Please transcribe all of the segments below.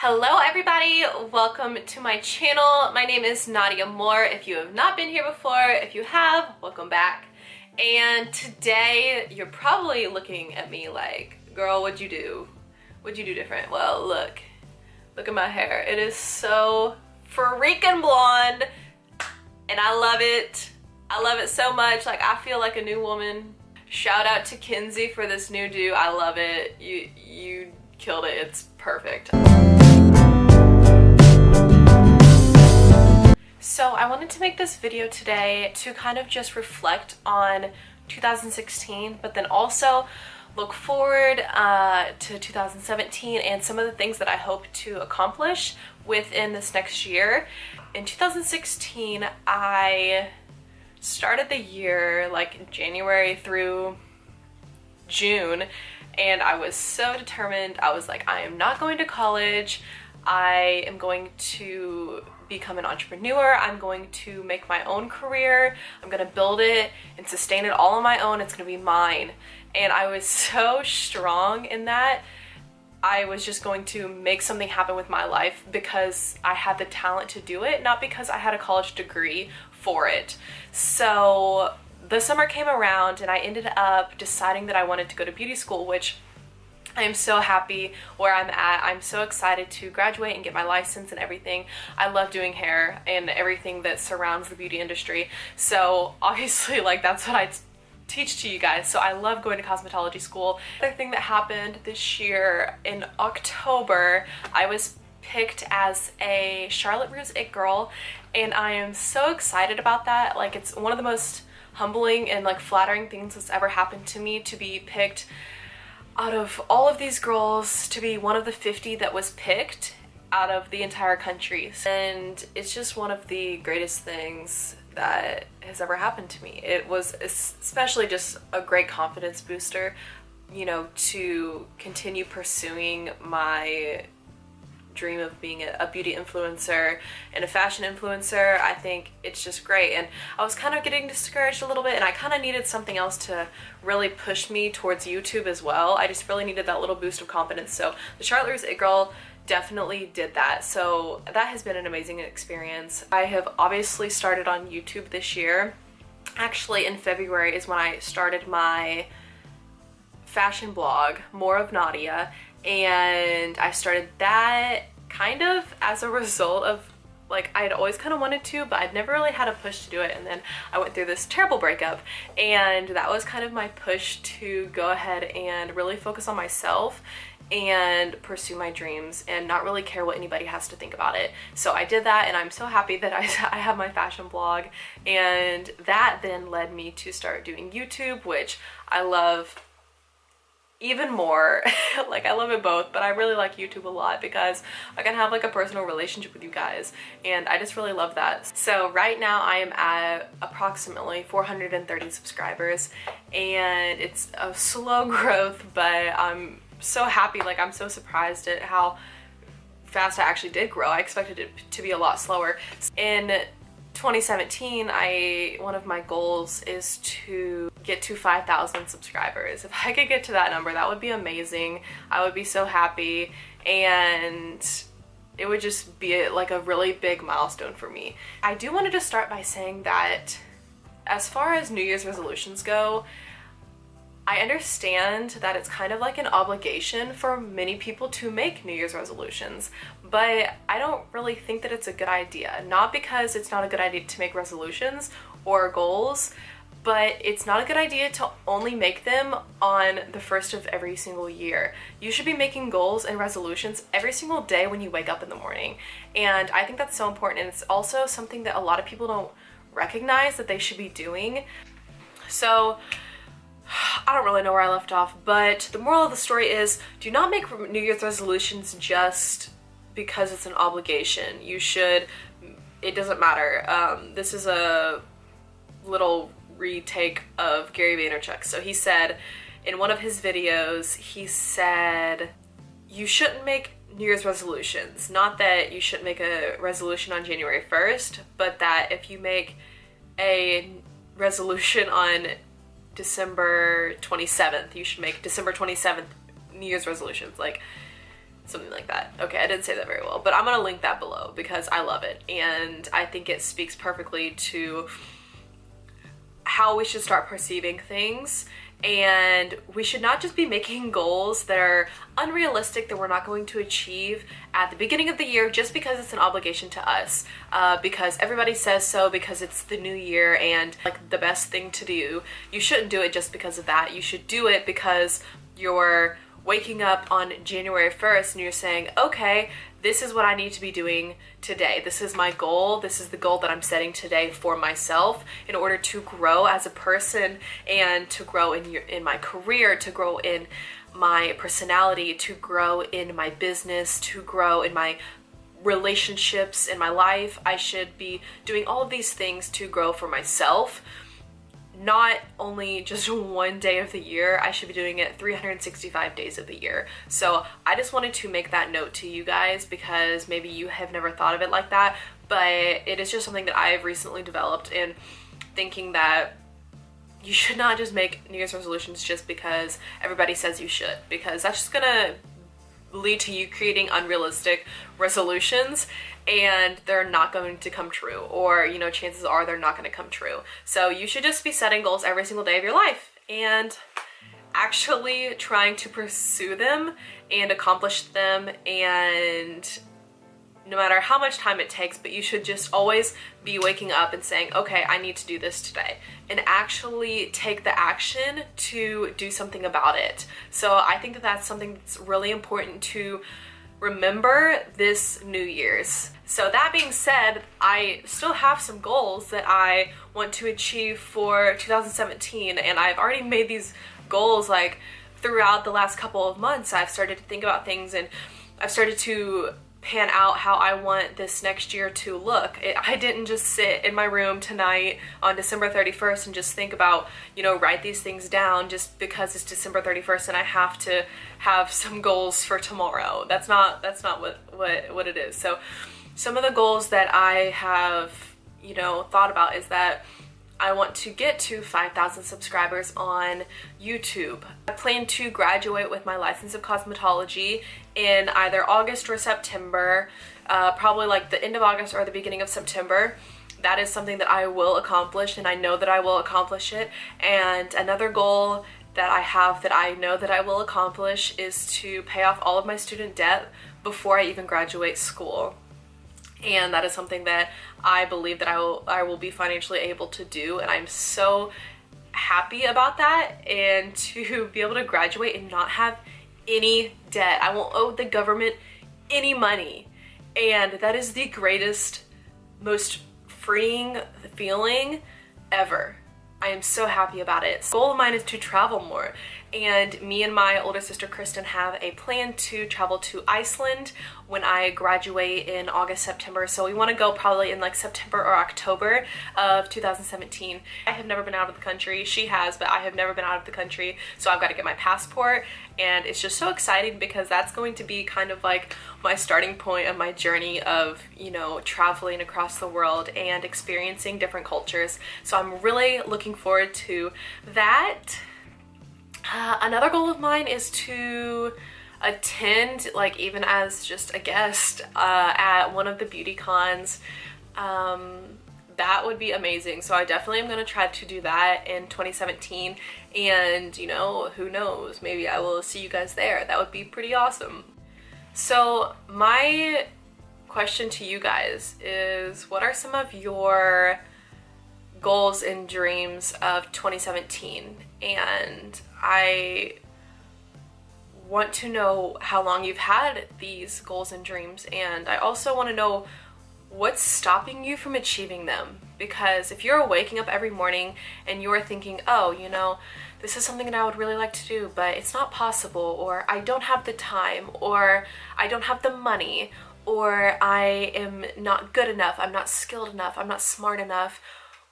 Hello everybody, welcome to my channel. My name is Nadia Moore. If you have not been here before, if you have, welcome back. And today you're probably looking at me like, girl, what'd you do? What'd you do different? Well, look at my hair. It is so freaking blonde and I love it. I love it so much. Like, I feel like a new woman. Shout out to Kinsey for this new do. I love it. You killed it. It's perfect. So I wanted to make this video today to kind of just reflect on 2016, but then also look forward to 2017 and some of the things that I hope to accomplish within this next year. In 2016, I started the year like January through June, and I was so determined. I was like, I am not going to college. I am going to become an entrepreneur. I'm going to make my own career. I'm gonna build it and sustain it all on my own. It's gonna be mine. And I was so strong in that. I was just going to make something happen with my life because I had the talent to do it, not because I had a college degree for it. So the summer came around and I ended up deciding that I wanted to go to beauty school, which I am so happy where I'm at. I'm so excited to graduate and get my license and everything. I love doing hair and everything that surrounds the beauty industry. So obviously, like, that's what I teach to you guys. So I love going to cosmetology school. Another thing that happened this year in October, I was picked as a Charlotte Russe It Girl, and I am so excited about that. Like, it's one of the most humbling and like flattering things that's ever happened to me to be picked out of all of these girls, to be one of the 50 that was picked out of the entire country. And it's just one of the greatest things that has ever happened to me. It was especially just a great confidence booster, you know, to continue pursuing my dream of being a beauty influencer and a fashion influencer. I think it's just great, and I was kind of getting discouraged a little bit, and I kind of needed something else to really push me towards YouTube as well. I just really needed that little boost of confidence. So the Charlotte Russe It Girl definitely did that. So that has been an amazing experience. I have obviously started on YouTube this year. Actually, in February is when I started my fashion blog, More of Nadia, and I started that kind of as a result of, like, I had always kind of wanted to, but I'd never really had a push to do it. And then I went through this terrible breakup, and that was kind of my push to go ahead and really focus on myself and pursue my dreams and not really care what anybody has to think about it. So I did that, and I'm so happy that I have my fashion blog, and that then led me to start doing YouTube, which I love even more. Like, I love it both, but I really like YouTube a lot because I can have like a personal relationship with you guys, and I just really love that. So right now I am at approximately 430 subscribers, and it's a slow growth, but I'm so happy. Like, I'm so surprised at how fast I actually did grow. I expected it to be a lot slower. In 2017, one of my goals is to get to 5,000 subscribers. If I could get to that number, that would be amazing. I would be so happy, and it would just be like a really big milestone for me. I do want to just start by saying that as far as New Year's resolutions go, I understand that it's kind of like an obligation for many people to make New Year's resolutions, but I don't really think that it's a good idea. Not because it's not a good idea to make resolutions or goals, but it's not a good idea to only make them on the first of every single year. You should be making goals and resolutions every single day when you wake up in the morning. And I think that's so important, and it's also something that a lot of people don't recognize that they should be doing. So I don't really know where I left off, but the moral of the story is, do not make New Year's resolutions just because it's an obligation. You should, it doesn't matter. This is a little retake of Gary Vaynerchuk. So he said in one of his videos, he said, you shouldn't make New Year's resolutions. Not that you shouldn't make a resolution on January 1st, but that if you make a resolution on December 27th, you should make December 27th New Year's resolutions. Like, something like that. Okay, I didn't say that very well, but I'm gonna link that below because I love it, and I think it speaks perfectly to how we should start perceiving things. And we should not just be making goals that are unrealistic, that we're not going to achieve at the beginning of the year just because it's an obligation to us, because everybody says so, because it's the new year and like the best thing to do. You shouldn't do it just because of that. You should do it because you're waking up on January 1st and you're saying, okay, this is what I need to be doing today. This is my goal. This is the goal that I'm setting today for myself in order to grow as a person and to grow in my career, to grow in my personality, to grow in my business, to grow in my relationships, in my life. I should be doing all of these things to grow for myself. Not only just one day of the year, I should be doing it 365 days of the year. So I just wanted to make that note to you guys because maybe you have never thought of it like that, but it is just something that I've recently developed in thinking that you should not just make New Year's resolutions just because everybody says you should, because that's just gonna lead to you creating unrealistic resolutions and they're not going to come true, or you know, chances are they're not going to come true. So you should just be setting goals every single day of your life and actually trying to pursue them and accomplish them, and no matter how much time it takes, but you should just always be waking up and saying, okay, I need to do this today, and actually take the action to do something about it. So I think that that's something that's really important to remember this New Year's. So that being said, I still have some goals that I want to achieve for 2017, and I've already made these goals like throughout the last couple of months. I've started to think about things and I've started to pan out how I want this next year to look. I didn't just sit in my room tonight on December 31st and just think about, you know, write these things down just because it's December 31st and I have to have some goals for tomorrow. That's not what it is. So some of the goals that I have, you know, thought about is that I want to get to 5,000 subscribers on YouTube. I plan to graduate with my license of cosmetology in either August or September, probably like the end of August or the beginning of September. That is something that I will accomplish, and I know that I will accomplish it. And another goal that I have that I know that I will accomplish is to pay off all of my student debt before I even graduate school. And that is something that I believe that I will be financially able to do, and I'm so happy about that, and to be able to graduate and not have any debt. I won't owe the government any money, and that is the greatest, most freeing feeling ever. I am so happy about it. The goal of mine is to travel more, and me and my older sister Kristen have a plan to travel to Iceland when I graduate in August, September. So we want to go probably in like September or October of 2017. I have never been out of the country. She has, but I have never been out of the country. So I've got to get my passport, and it's just so exciting because that's going to be kind of like my starting point of my journey of, you know, traveling across the world and experiencing different cultures. So I'm really looking forward to that. Another goal of mine is to attend, like even as just a guest, at one of the beauty cons. That would be amazing. So I definitely am going to try to do that in 2017, and you know, who knows, maybe I will see you guys there. That would be pretty awesome. So my question to you guys is, what are some of your goals and dreams of 2017? And I want to know how long you've had these goals and dreams, and I also want to know what's stopping you from achieving them. Because if you're waking up every morning and you're thinking, oh, you know, this is something that I would really like to do, but it's not possible, or I don't have the time, or I don't have the money, or I am not good enough, I'm not skilled enough, I'm not smart enough.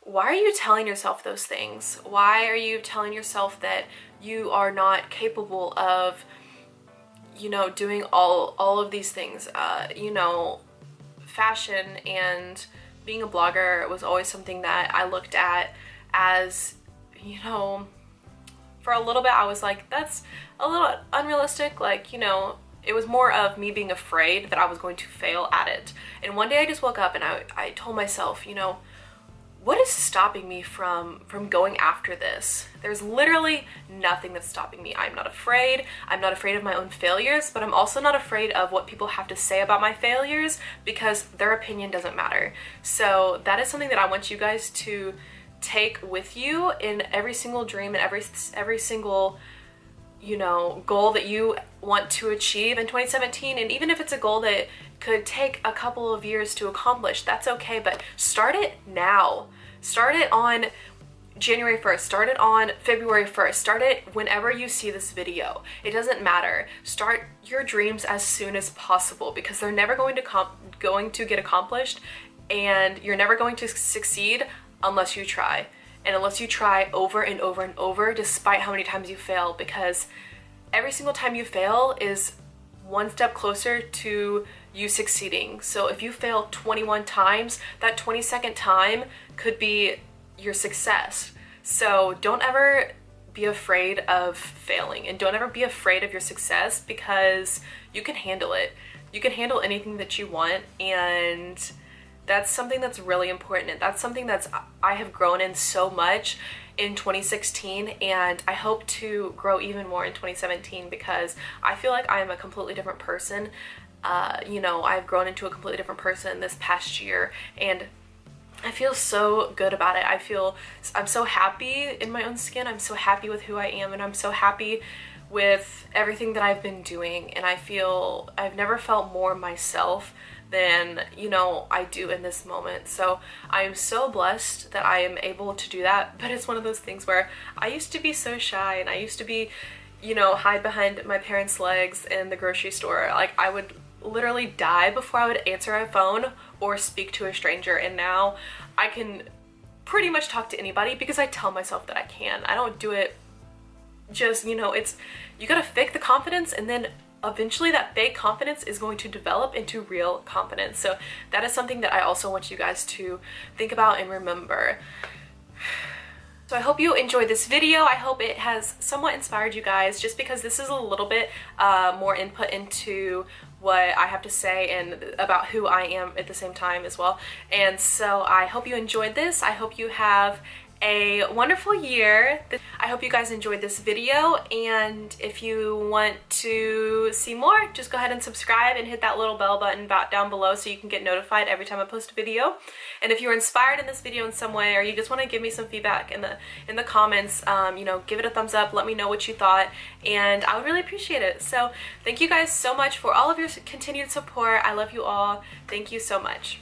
Why are you telling yourself those things? Why are you telling yourself that you are not capable of, you know, doing all of these things? You know, fashion and being a blogger was always something that I looked at as, you know, for a little bit I was like, that's a little unrealistic. Like, you know, it was more of me being afraid that I was going to fail at it. And one day I just woke up and I told myself, you know, what is stopping me from going after this? There's literally nothing that's stopping me. I'm not afraid. I'm not afraid of my own failures, but I'm also not afraid of what people have to say about my failures, because their opinion doesn't matter. So that is something that I want you guys to take with you in every single dream and every single, you know, goal that you want to achieve in 2017. And even if it's a goal that could take a couple of years to accomplish, that's okay, but start it now. Start it on January 1st, start it on February 1st, start it whenever you see this video. It doesn't matter. Start your dreams as soon as possible, because they're never going to get accomplished, and you're never going to succeed unless you try. And unless you try over and over and over, despite how many times you fail, because every single time you fail is one step closer to you succeeding. So if you fail 21 times, that 22nd time could be your success. So don't ever be afraid of failing, and don't ever be afraid of your success, because you can handle it. You can handle anything that you want, and that's something that's really important. And that's something I have grown in so much in 2016, and I hope to grow even more in 2017, because I feel like I am a completely different person. You know, I've grown into a completely different person this past year, and I feel so good about it. I'm so happy in my own skin. I'm so happy with who I am, and I'm so happy with everything that I've been doing. And I feel I've never felt more myself than, you know, I do in this moment. So I am so blessed that I am able to do that. But it's one of those things where I used to be so shy, and I used to be, you know, hide behind my parents' legs in the grocery store. Like, I would literally die before I would answer a phone or speak to a stranger, and now I can pretty much talk to anybody because I tell myself that I can. I don't do it just, you know, you gotta fake the confidence, and then eventually that fake confidence is going to develop into real confidence. So that is something that I also want you guys to think about and remember. So I hope you enjoyed this video. I hope it has somewhat inspired you guys, just because this is a little bit more input into what I have to say and about who I am at the same time as well. And so I hope you enjoyed this. I hope you have a wonderful year. I hope you guys enjoyed this video, and if you want to see more, just go ahead and subscribe and hit that little bell button down below so you can get notified every time I post a video. And if you were inspired in this video in some way, or you just want to give me some feedback in the comments, you know, give it a thumbs up, let me know what you thought, and I would really appreciate it. So thank you guys so much for all of your continued support. I love you all. Thank you so much.